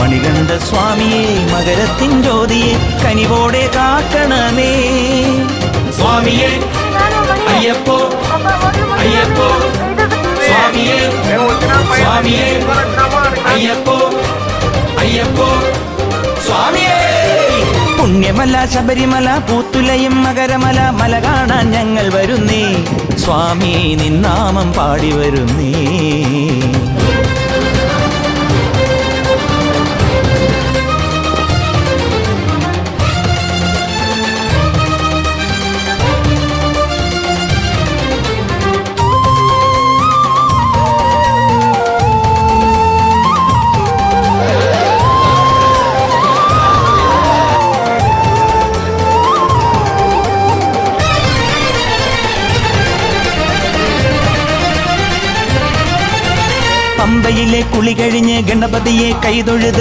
മണികണ്ഠ സ്വാമിയെ മകരത്തിൻ ജ്യോതിയെ കനിവോടെ കാക്കണമേ. സ്വാമിയെ അയ്യപ്പോ അയ്യപ്പോ സ്വാമിയെ സ്വാമിയെ അയ്യപ്പോ അയ്യപ്പോ സ്വാമിയെ. പുണ്യമല ശബരിമല പൂത്തുലയും മകരമല മല കാണാൻ ഞങ്ങൾ വരുന്നേ. സ്വാമി നിന്നാമം പാടി വരുന്നേ. പമ്പയിലെ കുളി കഴിഞ്ഞ് ഗണപതിയെ കൈതൊഴുത്